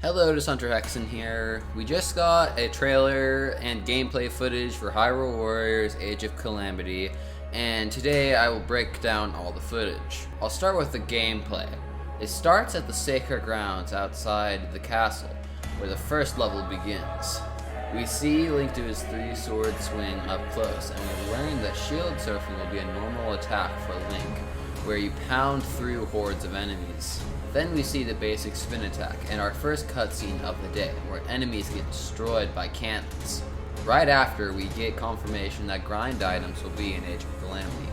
Hello, it is HunterHexin here. We just got a trailer and gameplay footage for Hyrule Warriors Age of Calamity, and today I will break down all the footage. I'll start with the gameplay. It starts at the sacred grounds outside the castle, where the first level begins. We see Link do his three-sword swing up close, and we learn that shield surfing will be a normal attack for Link, where you pound through hordes of enemies. Then we see the basic spin attack, and our first cutscene of the day, where enemies get destroyed by cannons. Right after, we get confirmation that grind items will be in Age of Calamity.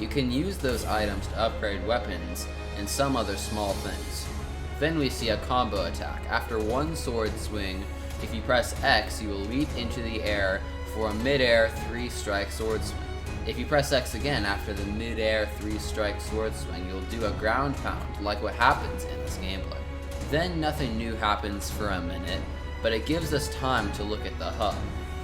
You can use those items to upgrade weapons and some other small things. Then we see a combo attack. After one sword swing, if you press X, you will leap into the air for a mid-air 3-strike sword swing. If you press X again after the mid-air 3-strike sword swing, you'll do a ground pound, like what happens in this gameplay. Then nothing new happens for a minute, but it gives us time to look at the HUD.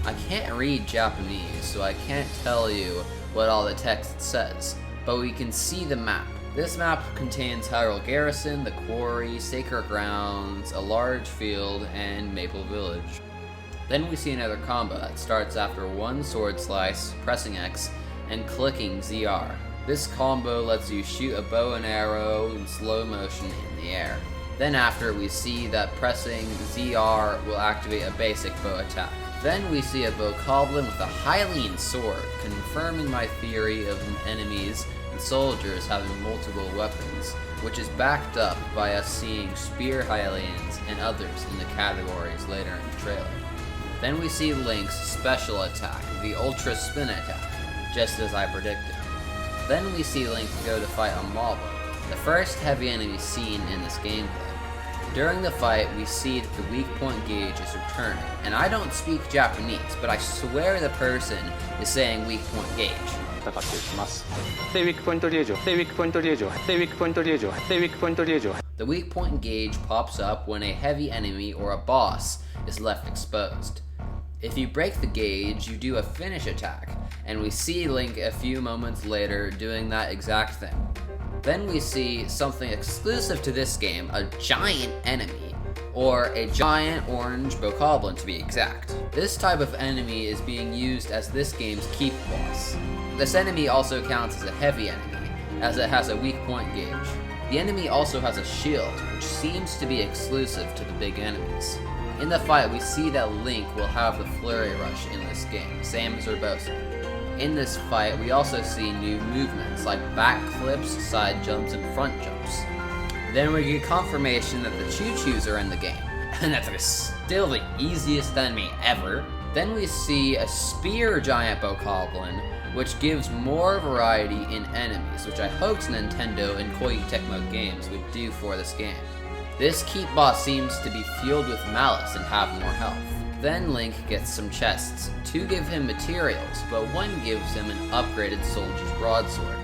I can't read Japanese, so I can't tell you what all the text says, but we can see the map. This map contains Hyrule Garrison, the Quarry, Sacred Grounds, a large field, and Maple Village. Then we see another combo that starts after one sword slice, pressing X, and clicking ZR. This combo lets you shoot a bow and arrow in slow motion in the air. Then after, we see that pressing ZR will activate a basic bow attack. Then we see a bokoblin with a Hylian sword, confirming my theory of enemies and soldiers having multiple weapons, which is backed up by us seeing spear Hylians and others in the categories later in the trailer. Then we see Link's special attack, the Ultra Spin attack, just as I predicted. Then we see Link go to fight a Malva, the first heavy enemy seen in this gameplay. During the fight, we see that the weak point gauge is returning, and I don't speak Japanese, but I swear the person is saying weak point gauge. The weak point gauge pops up when a heavy enemy or a boss is left exposed. If you break the gauge, you do a finish attack, and we see Link a few moments later doing that exact thing. Then we see something exclusive to this game, a giant enemy, or a giant orange bokoblin to be exact. This type of enemy is being used as this game's keep boss. This enemy also counts as a heavy enemy, as it has a weak point gauge. The enemy also has a shield, which seems to be exclusive to the big enemies. In the fight, we see that Link will have the Flurry Rush in this game, same as Urbosa. In this fight, we also see new movements like backflips, side jumps, and front jumps. Then we get confirmation that the Choo-Choos are in the game, and that they're still the easiest enemy ever. Then we see a spear giant bokoblin, which gives more variety in enemies, which I hoped Nintendo and Koei Tecmo Games would do for this game. This keep boss seems to be fueled with malice and have more health. Then Link gets some chests. Two give him materials, but one gives him an upgraded soldier's broadsword.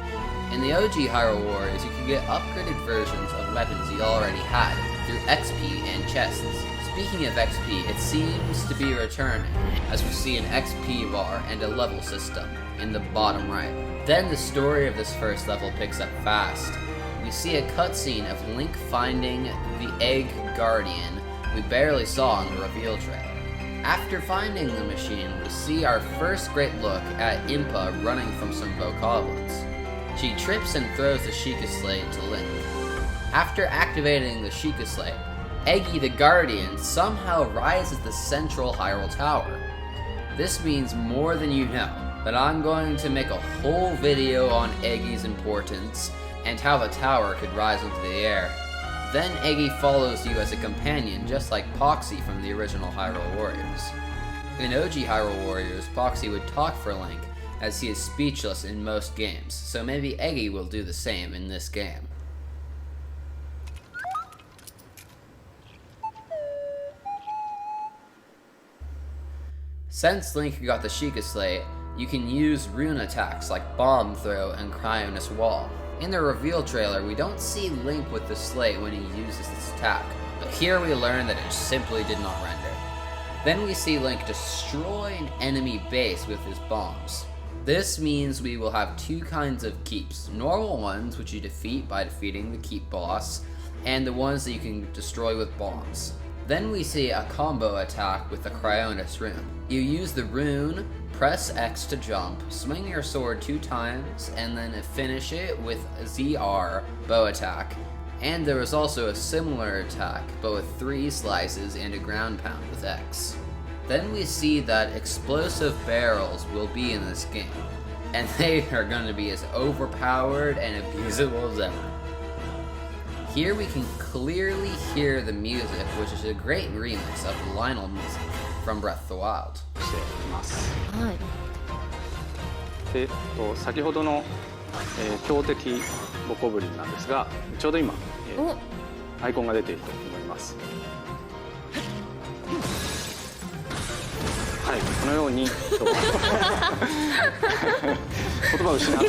In the OG Hyrule Warriors, you can get upgraded versions of weapons you already had through XP and chests. Speaking of XP, it seems to be returning, as we see an XP bar and a level system in the bottom right. Then the story of this first level picks up fast. We see a cutscene of Link finding the Egg Guardian we barely saw in the reveal trailer. After finding the machine, we see our first great look at Impa running from some bokoblins. She trips and throws the Sheikah Slate to Link. After activating the Sheikah Slate, Eggy the Guardian somehow rises the central Hyrule Tower. This means more than you know, but I'm going to make a whole video on Eggy's importance and how the tower could rise into the air. Then Eggy follows you as a companion, just like Poxy from the original Hyrule Warriors. In OG Hyrule Warriors, Poxy would talk for Link, as he is speechless in most games, so maybe Eggy will do the same in this game. Since Link got the Sheikah Slate, you can use rune attacks like Bomb Throw and Cryonis Wall. In the reveal trailer, we don't see Link with the slate when he uses this attack, but here we learn that it simply did not render. Then we see Link destroy an enemy base with his bombs. This means we will have two kinds of keeps, normal ones which you defeat by defeating the keep boss, and the ones that you can destroy with bombs. Then we see a combo attack with the Cryonis rune. You use the rune, press X to jump, swing your sword 2 times, and then finish it with ZR bow attack. And there is also a similar attack, but with 3 slices and a ground pound with X. Then we see that explosive barrels will be in this game, and they are going to be as overpowered and abusable as ever. Here we can clearly hear the music, which is a great remix of the Lionel music from Breath of the Wild. はい。で、先ほどの、強敵ボコブリンなんですが、ちょうど今、アイコンが出ていると思います。はい、このように言葉を失う。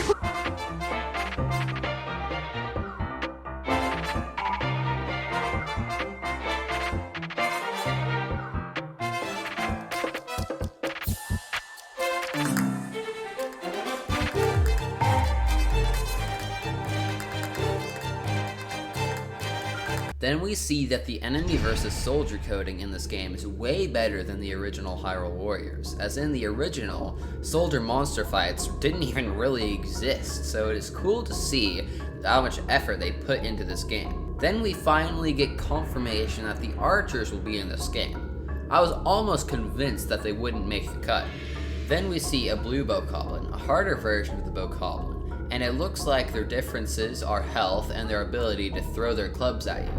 Then we see that the enemy versus soldier coding in this game is way better than the original Hyrule Warriors, as in the original, soldier monster fights didn't even really exist, so it is cool to see how much effort they put into this game. Then we finally get confirmation that the archers will be in this game. I was almost convinced that they wouldn't make the cut. Then we see a blue bokoblin, a harder version of the bokoblin, and it looks like their differences are health and their ability to throw their clubs at you.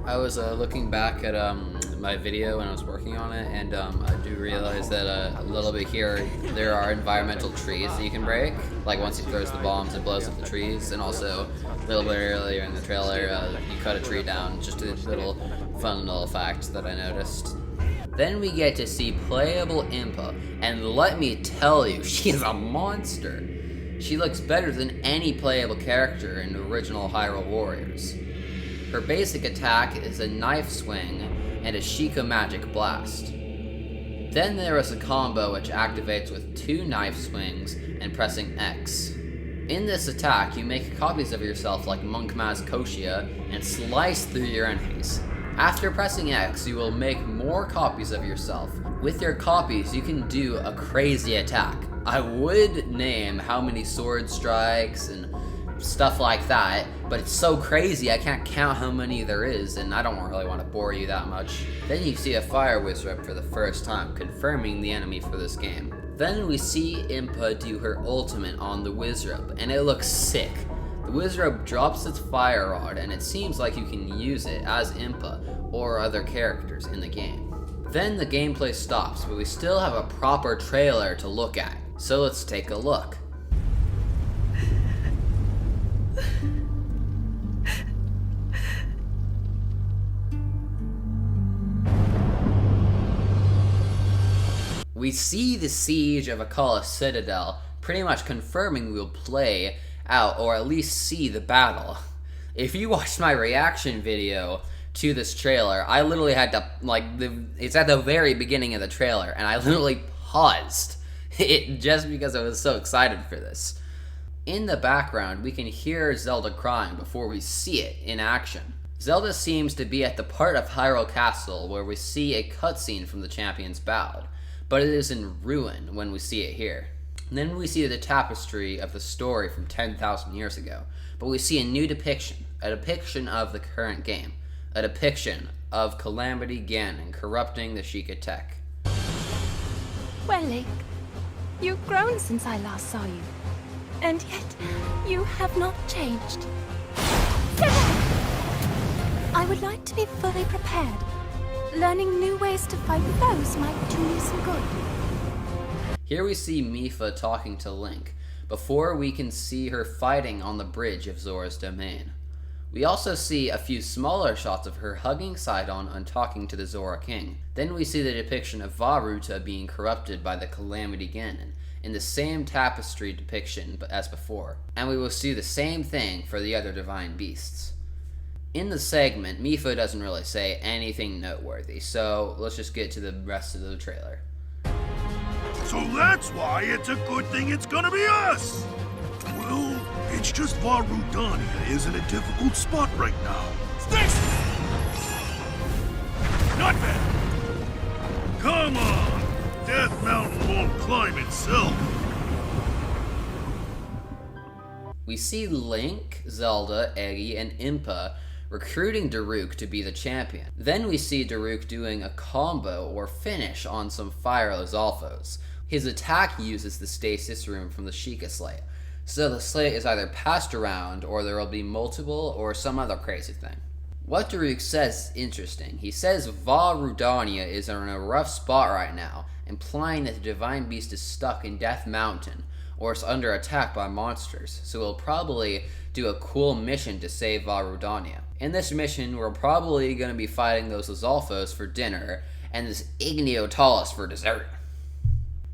I was looking back at my video when I was working on it, and I do realize that a little bit here, there are environmental trees that you can break. Like once he throws the bombs, it blows up the trees, and also a little bit earlier in the trailer, you cut a tree down. Just a little fun little fact that I noticed. Then we get to see playable Impa, and let me tell you, she's a monster. She looks better than any playable character in the original Hyrule Warriors. Her basic attack is a knife swing and a Sheikah magic blast. Then there is a combo which activates with 2 knife swings and pressing X. In this attack, you make copies of yourself like Monk Maz Koshia and slice through your enemies. After pressing X, you will make more copies of yourself. With your copies, you can do a crazy attack. I would name how many sword strikes and stuff like that, but it's so crazy I can't count how many there is, and I don't really want to bore you that much. Then you see a fire wizard for the first time, confirming the enemy for this game. Then we see Impa do her ultimate on the Wizrobe, and it looks sick. The Wizrobe drops its fire rod, and it seems like you can use it as Impa or other characters in the game. Then the gameplay stops, but we still have a proper trailer to look at, so let's take a look. We see the siege of Akala Citadel, pretty much confirming we'll play out, or at least see the battle. If you watched my reaction video to this trailer, I literally had to, it's at the very beginning of the trailer, and I literally paused it just because I was so excited for this. In the background, we can hear Zelda crying before we see it in action. Zelda seems to be at the part of Hyrule Castle where we see a cutscene from the Champion's Ballad, but it is in ruin when we see it here. And then we see the tapestry of the story from 10,000 years ago, but we see a new depiction, a depiction of the current game, a depiction of Calamity Ganon corrupting the Sheikah tech. Well, Link, you've grown since I last saw you, and yet you have not changed. I would like to be fully prepared. Learning new ways to fight foes might do me some good. Here we see Mipha talking to Link, before we can see her fighting on the bridge of Zora's domain. We also see a few smaller shots of her hugging Sidon and talking to the Zora King. Then we see the depiction of Varuta being corrupted by the Calamity Ganon, in the same tapestry depiction as before, and we will see the same thing for the other divine beasts. In the segment, Mipha doesn't really say anything noteworthy, so let's just get to the rest of the trailer. So that's why it's a good thing it's gonna be us! Well, it's just Varutania is in a difficult spot right now. Sticks! No! Come on! Death Mountain won't climb itself! We see Link, Zelda, Eddie, and Impa recruiting Daruk to be the champion. Then we see Daruk doing a combo or finish on some Fire Lizalfos. His attack uses the stasis room from the Sheikah Slate, so the slate is either passed around or there will be multiple or some other crazy thing. What Daruk says is interesting. He says Vah Rudania is in a rough spot right now, implying that the Divine Beast is stuck in Death Mountain or is under attack by monsters, so he'll probably do a cool mission to save Vah Rudania. In this mission, we're probably going to be fighting those Lizalfos for dinner, and this Igniotalis for dessert.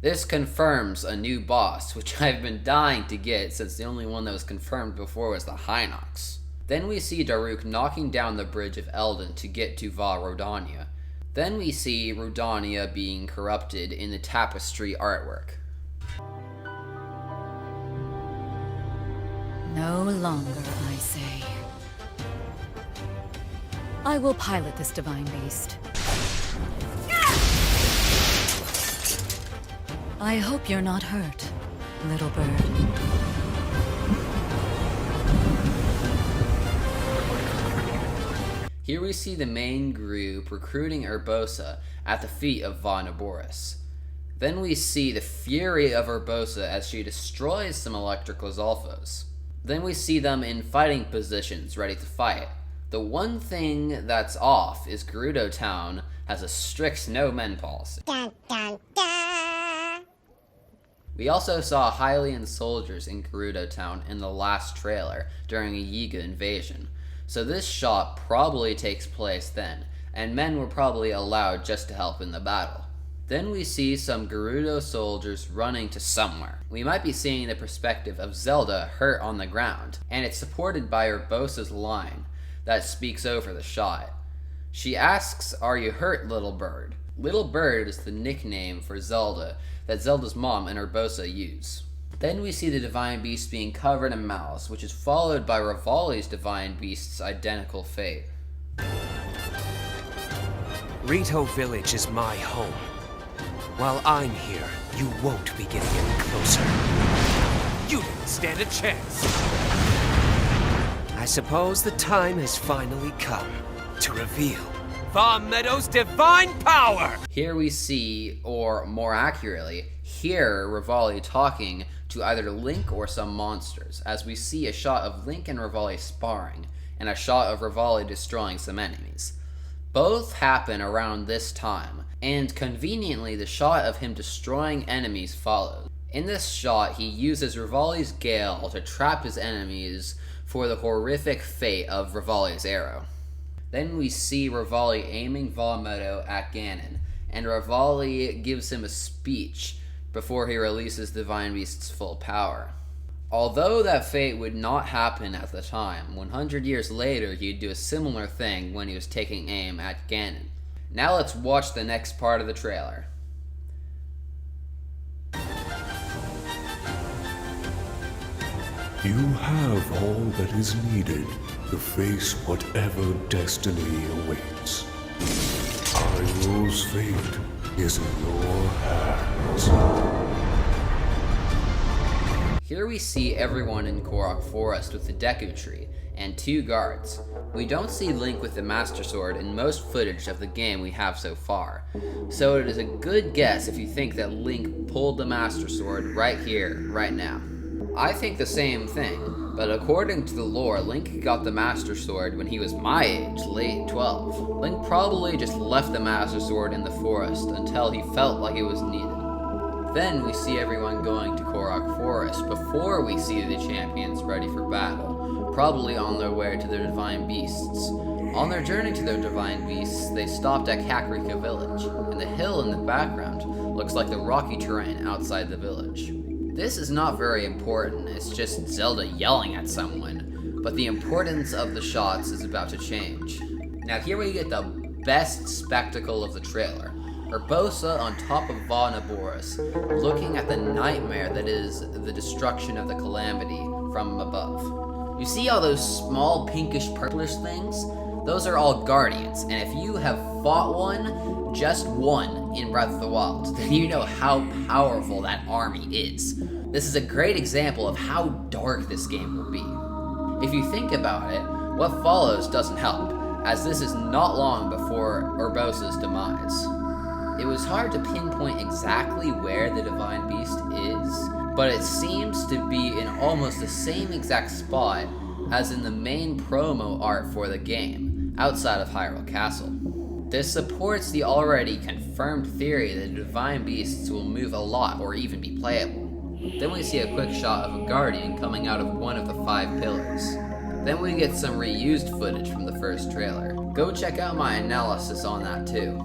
This confirms a new boss, which I've been dying to get since the only one that was confirmed before was the Hinox. Then we see Daruk knocking down the bridge of Eldin to get to Vah Rudania. Then we see Rudania being corrupted in the tapestry artwork. No longer, I say. I will pilot this divine beast. I hope you're not hurt, little bird. Here we see the main group recruiting Urbosa at the feet of Vah Naboris. Then we see the fury of Urbosa as she destroys some electric Lizalfos. Then we see them in fighting positions, ready to fight. The one thing that's off is Gerudo Town has a strict no-men policy. Dun, dun, dun. We also saw Hylian soldiers in Gerudo Town in the last trailer during a Yiga invasion, so this shot probably takes place then, and men were probably allowed just to help in the battle. Then we see some Gerudo soldiers running to somewhere. We might be seeing the perspective of Zelda hurt on the ground, and it's supported by Urbosa's line that speaks over the shot. She asks, "Are you hurt, little bird?" Little bird is the nickname for Zelda that Zelda's mom and Urbosa use. Then we see the Divine Beast being covered in malice, which is followed by Revali's Divine Beast's identical fate. Rito Village is my home. While I'm here, you won't be getting any closer. You didn't stand a chance. I suppose the time has finally come to reveal Vah Meadow's divine power! Here we see, or more accurately, hear Revali talking to either Link or some monsters, as we see a shot of Link and Revali sparring, and a shot of Revali destroying some enemies. Both happen around this time, and conveniently the shot of him destroying enemies follows. In this shot, he uses Revali's Gale to trap his enemies for the horrific fate of Revali's arrow. Then we see Revali aiming Vah Meadow at Ganon, and Revali gives him a speech before he releases Divine Beast's full power. Although that fate would not happen at the time, 100 years later he'd do a similar thing when he was taking aim at Ganon. Now let's watch the next part of the trailer. You have all that is needed to face whatever destiny awaits. Hyrule's fate is in your hands. Here we see everyone in Korok Forest with the Deku Tree and 2 guards. We don't see Link with the Master Sword in most footage of the game we have so far, so it is a good guess if you think that Link pulled the Master Sword right here, right now. I think the same thing, but according to the lore, Link got the Master Sword when he was my age, late 12. Link probably just left the Master Sword in the forest until he felt like it was needed. Then we see everyone going to Korok Forest before we see the champions ready for battle, probably on their way to their Divine Beasts. On their journey to their Divine Beasts, they stopped at Kakarika Village, and the hill in the background looks like the rocky terrain outside the village. This is not very important, it's just Zelda yelling at someone, but the importance of the shots is about to change. Now here we get the best spectacle of the trailer. Urbosa on top of Vah Naboris, looking at the nightmare that is the destruction of the calamity from above. You see all those small pinkish purplish things? those are all guardians, and if you have fought one, just one, in Breath of the Wild, then you know how powerful that army is. This is a great example of how dark this game will be. If you think about it, what follows doesn't help, as this is not long before Urbosa's demise. It was hard to pinpoint exactly where the Divine Beast is, but it seems to be in almost the same exact spot as in the main promo art for the game, outside of Hyrule Castle. This supports the already confirmed theory that the Divine Beasts will move a lot or even be playable. Then we see a quick shot of a guardian coming out of one of the 5 pillars. Then we get some reused footage from the first trailer. Go check out my analysis on that too.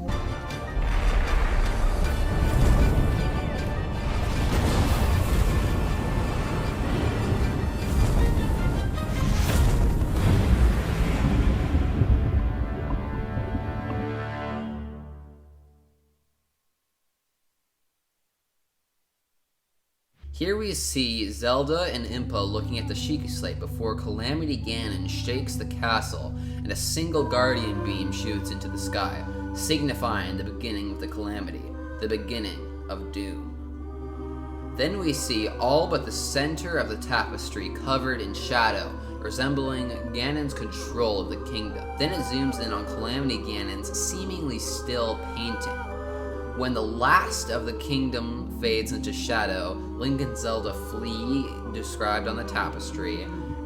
Here we see Zelda and Impa looking at the Sheikah Slate before Calamity Ganon shakes the castle and a single guardian beam shoots into the sky, signifying the beginning of the Calamity, the beginning of Doom. Then we see all but the center of the tapestry covered in shadow, resembling Ganon's control of the kingdom. Then it zooms in on Calamity Ganon's seemingly still painting. When the last of the kingdom fades into shadow, Link and Zelda flee, described on the tapestry,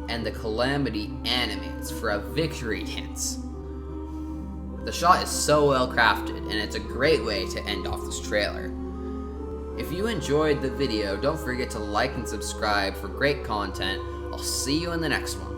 and the Calamity animates for a victory dance. The shot is so well crafted, and it's a great way to end off this trailer. If you enjoyed the video, don't forget to like and subscribe for great content. I'll see you in the next one.